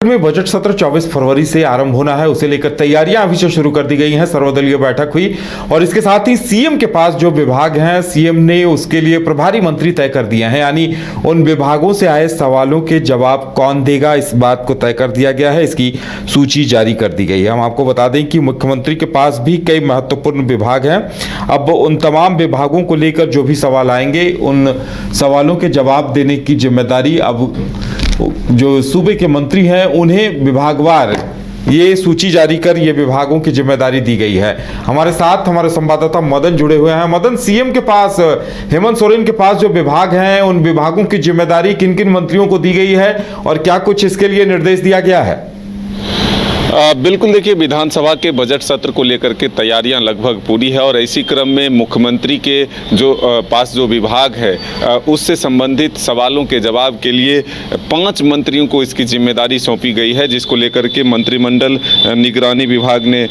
में बजट सत्र 24 फरवरी से आरंभ होना है, उसे लेकर तैयारियां अभी से शुरू कर दी गई हैं। सर्वदलीय बैठक हुई और इसके साथ ही सीएम के पास जो विभाग हैं, सीएम ने उसके लिए प्रभारी मंत्री तय कर दिए हैं, यानी उन विभागों से आए सवालों के जवाब कौन देगा, इस बात को तय कर दिया गया है। इसकी सूची जारी कर दी गई है। हम आपको बता दें कि मुख्यमंत्री के पास भी कई महत्वपूर्ण विभाग हैं। अब उन तमाम विभागों को लेकर जो भी सवाल आएंगे, उन सवालों के जवाब देने की जिम्मेदारी अब जो सूबे के मंत्री हैं उन्हें विभागवार ये सूची जारी कर ये विभागों की जिम्मेदारी दी गई है। हमारे साथ हमारे संवाददाता मदन जुड़े हुए हैं। मदन, सीएम के पास, हेमंत सोरेन के पास जो विभाग हैं, उन विभागों की जिम्मेदारी किन किन मंत्रियों को दी गई है और क्या कुछ इसके लिए निर्देश दिया गया है? बिल्कुल, देखिए, विधानसभा के बजट सत्र को लेकर के तैयारियां लगभग पूरी है और इसी क्रम में मुख्यमंत्री के जो पास जो विभाग है उससे संबंधित सवालों के जवाब के लिए 5 मंत्रियों को इसकी जिम्मेदारी सौंपी गई है, जिसको लेकर के मंत्रिमंडल निगरानी विभाग ने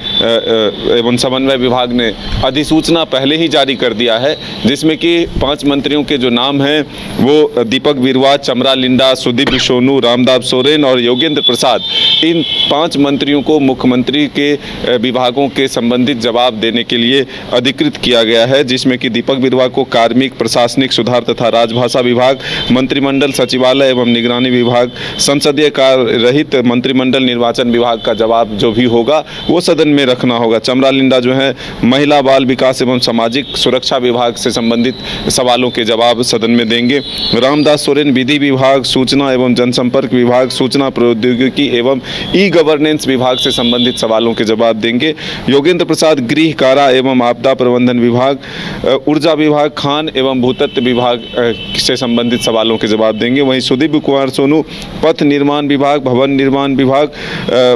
एवं समन्वय विभाग ने अधिसूचना पहले ही जारी कर दिया है, जिसमें कि 5 मंत्रियों के जो नाम हैं वो दीपक बिरुवा, चमरा लिंडा, सुदीप सोनू, रामदास सोरेन और योगेंद्र प्रसाद। इन 5 मंत्रियों को मुख्यमंत्री के विभागों के संबंधित जवाब देने के लिए अधिकृत किया गया है, जिसमें कि दीपक बिरुवा को कार्मिक, प्रशासनिक सुधार तथा राजभाषा विभाग, मंत्रिमंडल सचिवालय एवं निगरानी विभाग, संसदीय कार्य रहित मंत्रिमंडल निर्वाचन विभाग का जवाब जो भी होगा वो सदन में रखना होगा। चमरा लिंडा जो है महिला बाल विकास एवं सामाजिक सुरक्षा विभाग से संबंधित सवालों के जवाब सदन में देंगे। रामदास सोरेन विधि विभाग, सूचना एवं जनसंपर्क विभाग, सूचना प्रौद्योगिकी एवं ई गवर्नेंस विभाग से संबंधित सवालों के जवाब देंगे। योगेंद्र प्रसाद गृह, कारा एवं आपदा प्रबंधन विभाग, ऊर्जा विभाग, खान एवं भूतत्व विभाग से संबंधित सवालों के जवाब देंगे। वहीं सुदीप कुमार सोनू पथ निर्माण विभाग, भवन निर्माण विभाग,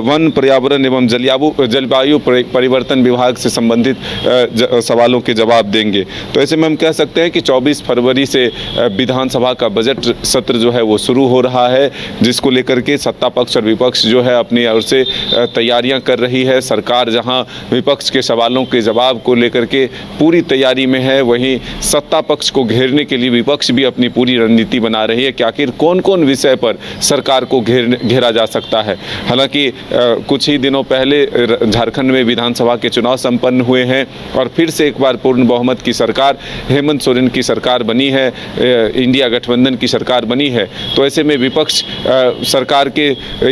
वन पर्यावरण एवं जलवायु परिवर्तन विभाग से संबंधित सवालों के जवाब देंगे। तो ऐसे में हम कह सकते हैं कि 24 फरवरी से विधानसभा का बजट सत्र जो है वो शुरू हो रहा है, जिसको लेकर के सत्ता पक्ष और विपक्ष जो है अपनी ओर से तैयारियां कर रही है। सरकार जहां विपक्ष के सवालों के जवाब को लेकर के पूरी तैयारी में है, वहीं सत्ता पक्ष को घेरने के लिए विपक्ष भी अपनी पूरी रणनीति बना रही है कि आखिर कौन कौन विषय पर सरकार को घेरा जा सकता है। हालांकि कुछ ही दिनों पहले झारखंड में विधानसभा के चुनाव संपन्न हुए हैं और फिर से एक बार पूर्ण बहुमत की सरकार, हेमंत सोरेन की सरकार बनी है, इंडिया गठबंधन की सरकार बनी है। तो ऐसे में विपक्ष सरकार के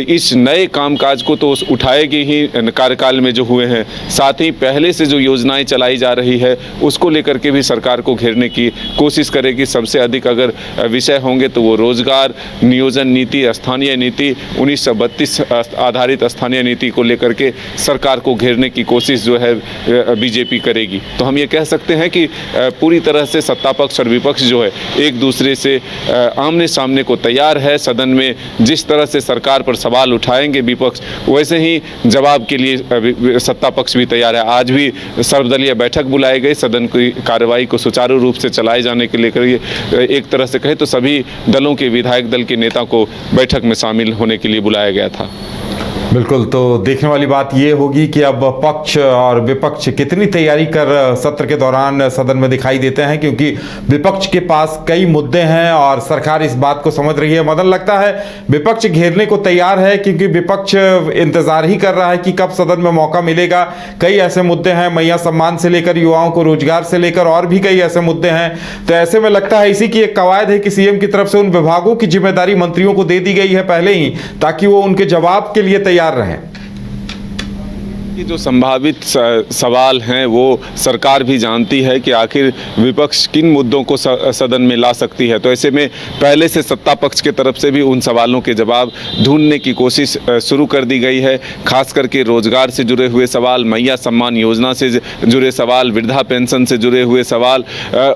इस नए कामकाज को तो उठाएगी ही कार्यकाल में जो हुए हैं, साथ ही पहले से जो योजनाएं चलाई जा रही है उसको लेकर के भी सरकार को घेरने की कोशिश करेगी। सबसे अधिक अगर विषय होंगे तो वो रोजगार, नियोजन नीति, स्थानीय नीति, 1932 आधारित स्थानीय नीति को लेकर के सरकार को घेरने की कोशिश जो है बीजेपी करेगी। तो हम ये कह सकते हैं कि पूरी तरह से सत्ता पक्ष और विपक्ष जो है एक दूसरे से आमने सामने को तैयार है। सदन में जिस तरह से सरकार पर सवाल उठाएंगे विपक्ष, वैसे ही जवाब के लिए सत्ता पक्ष भी तैयार है। आज भी सर्वदलीय बैठक बुलाई गई सदन की कार्रवाई को सुचारू रूप से चलाए जाने के लिए। एक तरह से कहे तो सभी दलों के विधायक दल के नेता को बैठक में शामिल होने के लिए बुलाया गया था। बिल्कुल, तो देखने वाली बात ये होगी कि अब पक्ष और विपक्ष कितनी तैयारी कर सत्र के दौरान सदन में दिखाई देते हैं, क्योंकि विपक्ष के पास कई मुद्दे हैं और सरकार इस बात को समझ रही है। मदन, लगता है विपक्ष घेरने को तैयार है, क्योंकि विपक्ष इंतजार ही कर रहा है कि कब सदन में मौका मिलेगा। कई ऐसे मुद्दे हैं, मैया सम्मान से लेकर युवाओं को रोजगार से लेकर और भी कई ऐसे मुद्दे हैं। तो ऐसे में लगता है इसी की एक कवायद है कि सीएम की तरफ से उन विभागों की जिम्मेदारी मंत्रियों को दे दी गई है पहले ही, ताकि वो उनके जवाब के लिए तैयार रहें। कि जो संभावित सवाल हैं वो सरकार भी जानती है कि आखिर विपक्ष किन मुद्दों को सदन में ला सकती है। तो ऐसे में पहले से सत्ता पक्ष की तरफ से भी उन सवालों के जवाब ढूंढने की कोशिश शुरू कर दी गई है। खास करके रोजगार से जुड़े हुए सवाल, मैया सम्मान योजना से जुड़े सवाल, वृद्धा पेंशन से जुड़े हुए सवाल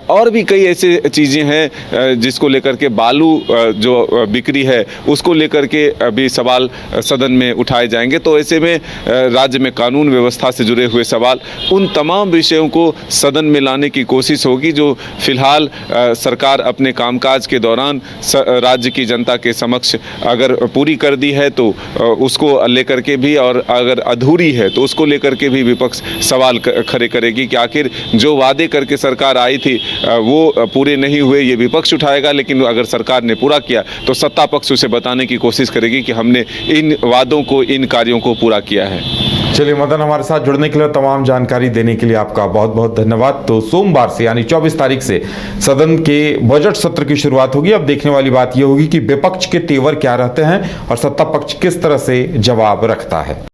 और भी कई ऐसी चीज़ें हैं जिसको लेकर के बालू जो बिक्री है उसको लेकर के अभी सवाल सदन में उठाए जाएंगे। तो ऐसे में राज्य में कानून व्यवस्था से जुड़े हुए सवाल, उन तमाम विषयों को सदन में लाने की कोशिश होगी जो फिलहाल सरकार अपने कामकाज के दौरान राज्य की जनता के समक्ष अगर पूरी कर दी है तो उसको लेकर के भी, और अगर अधूरी है तो उसको लेकर के भी विपक्ष सवाल खड़े करेगी कि आखिर जो वादे करके सरकार आई थी वो पूरे नहीं हुए, ये विपक्ष उठाएगा। लेकिन अगर सरकार ने पूरा किया तो सत्ता पक्ष उसे बताने की कोशिश करेगी कि हमने इन वादों को, इन कार्यों को पूरा किया है। चलिए मदन, हमारे साथ जुड़ने के लिए, तमाम जानकारी देने के लिए आपका बहुत बहुत धन्यवाद। तो सोमवार से यानी 24 तारीख से सदन के बजट सत्र की शुरुआत होगी। अब देखने वाली बात यह होगी कि विपक्ष के तेवर क्या रहते हैं और सत्ता पक्ष किस तरह से जवाब रखता है।